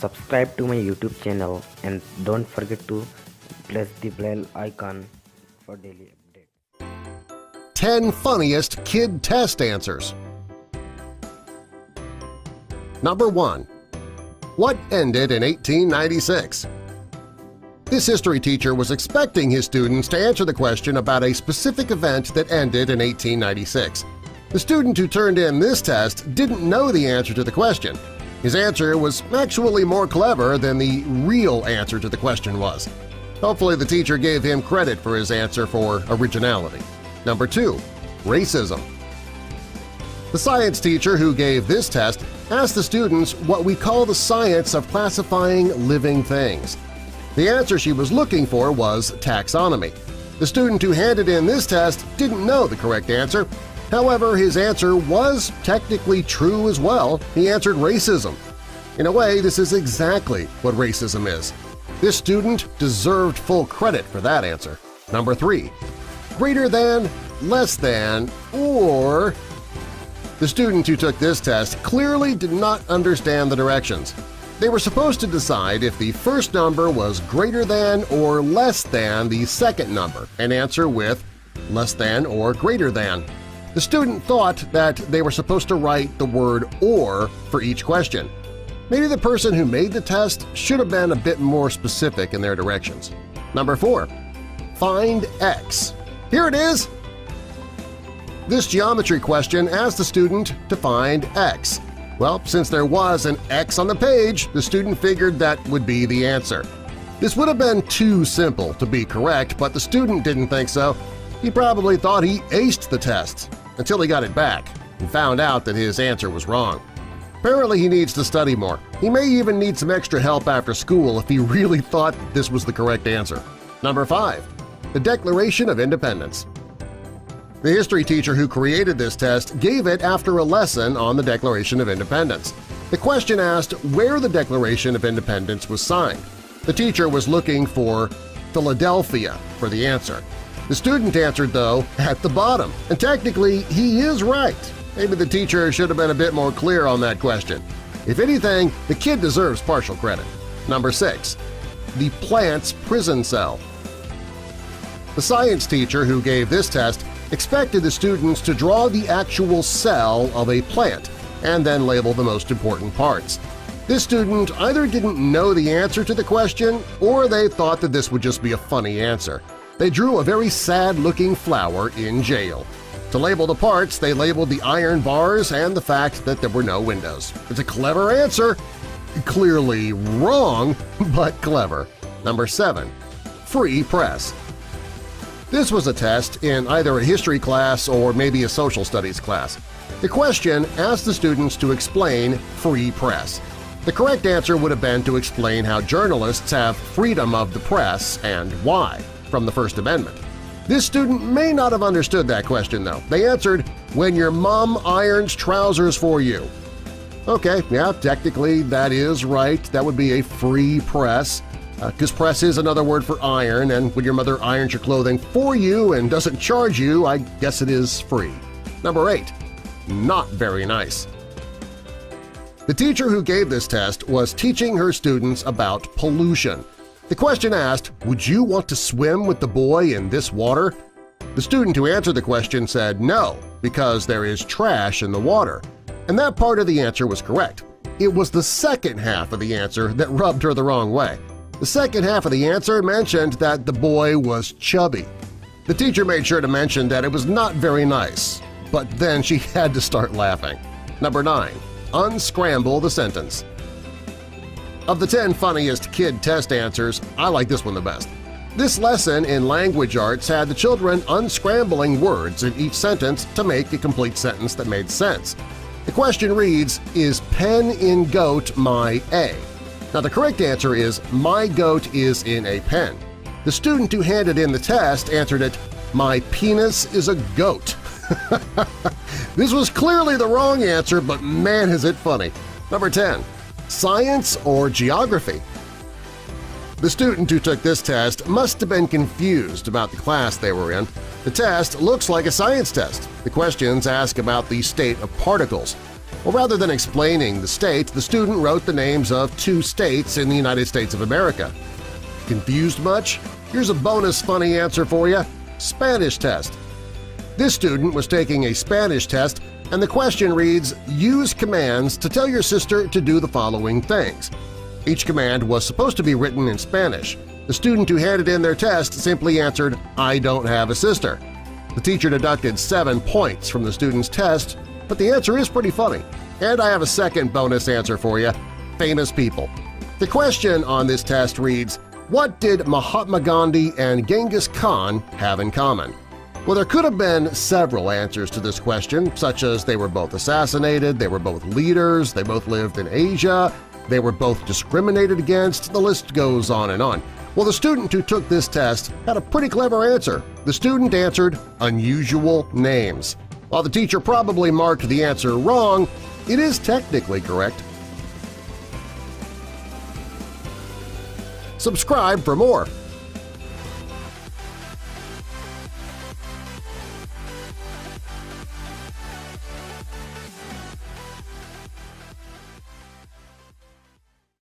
subscribe to my YouTube channel and don't forget to press the bell icon for daily updates. 10 Funniest Kid Test Answers. Number 1. What ended in 1896? This history teacher was expecting his students to answer the question about a specific event that ended in 1896. The student who turned in this test didn't know the answer to the question. His answer was actually more clever than the real answer to the question was. Hopefully the teacher gave him credit for his answer for originality. Number 2. Racism. The science teacher who gave this test asked the students what we call the science of classifying living things. The answer she was looking for was taxonomy. The student who handed in this test didn't know the correct answer. However, his answer was technically true as well. He answered racism. In a way, this is exactly what racism is. This student deserved full credit for that answer. Number 3. Greater than, less than, or… The student who took this test clearly did not understand the directions. They were supposed to decide if the first number was greater than or less than the second number and answer with less than or greater than. The student thought that they were supposed to write the word "or" for each question. Maybe the person who made the test should have been a bit more specific in their directions. Number 4. Find X. Here it is! This geometry question asked the student to find X. Well, since there was an X on the page, the student figured that would be the answer. This would have been too simple to be correct, but the student didn't think so. He probably thought he aced the test until he got it back and found out that his answer was wrong. Apparently he needs to study more. He may even need some extra help after school if he really thought this was the correct answer. Number 5. The Declaration of Independence. The history teacher who created this test gave it after a lesson on the Declaration of Independence. The question asked where the Declaration of Independence was signed. The teacher was looking for Philadelphia for the answer. The student answered, though, at the bottom, and technically he is right. Maybe the teacher should have been a bit more clear on that question. If anything, the kid deserves partial credit. Number 6. The plant's prison cell. The science teacher who gave this test expected the students to draw the actual cell of a plant and then label the most important parts. This student either didn't know the answer to the question or they thought that this would just be a funny answer. They drew a very sad-looking flower in jail. To label the parts, they labeled the iron bars and the fact that there were no windows. It's a clever answer. Clearly wrong, but clever. Number 7. Free press. This was a test in either a history class or maybe a social studies class. The question asked the students to explain free press. The correct answer would have been to explain how journalists have freedom of the press and why from the First Amendment. This student may not have understood that question, though. They answered, "When your mom irons trousers for you." Okay, yeah, technically that is right. That would be a free press. Because press is another word for iron, and when your mother irons your clothing for you and doesn't charge you, I guess it is free. Number 8. Not very nice. The teacher who gave this test was teaching her students about pollution. The question asked, "Would you want to swim with the boy in this water?" The student who answered the question said no, because there is trash in the water. And that part of the answer was correct. It was the second half of the answer that rubbed her the wrong way. The second half of the answer mentioned that the boy was chubby. The teacher made sure to mention that it was not very nice, but then she had to start laughing. Number 9. Unscramble the sentence. Of the 10 funniest kid test answers, I like this one the best. This lesson in language arts had the children unscrambling words in each sentence to make a complete sentence that made sense. The question reads, "Is pen in goat my A?" Now the correct answer is, "My goat is in a pen." The student who handed in the test answered it, "My penis is a goat." This was clearly the wrong answer, but man is it funny. Number 10. Science or geography? The student who took this test must have been confused about the class they were in. The test looks like a science test. The questions ask about the state of particles. Well, rather than explaining the state, the student wrote the names of 2 states in the United States of America. Confused much? Here's a bonus funny answer for you – Spanish test. This student was taking a Spanish test, and the question reads, use commands to tell your sister to do the following things. Each command was supposed to be written in Spanish. The student who handed in their test simply answered, I don't have a sister. The teacher deducted 7 points from the student's test, but the answer is pretty funny. And I have a second bonus answer for you – famous people. The question on this test reads, what did Mahatma Gandhi and Genghis Khan have in common? Well, there could have been several answers to this question, such as they were both assassinated, they were both leaders, they both lived in Asia, they were both discriminated against, the list goes on and on. Well, the student who took this test had a pretty clever answer. The student answered unusual names. While the teacher probably marked the answer wrong, it is technically correct. Subscribe for more.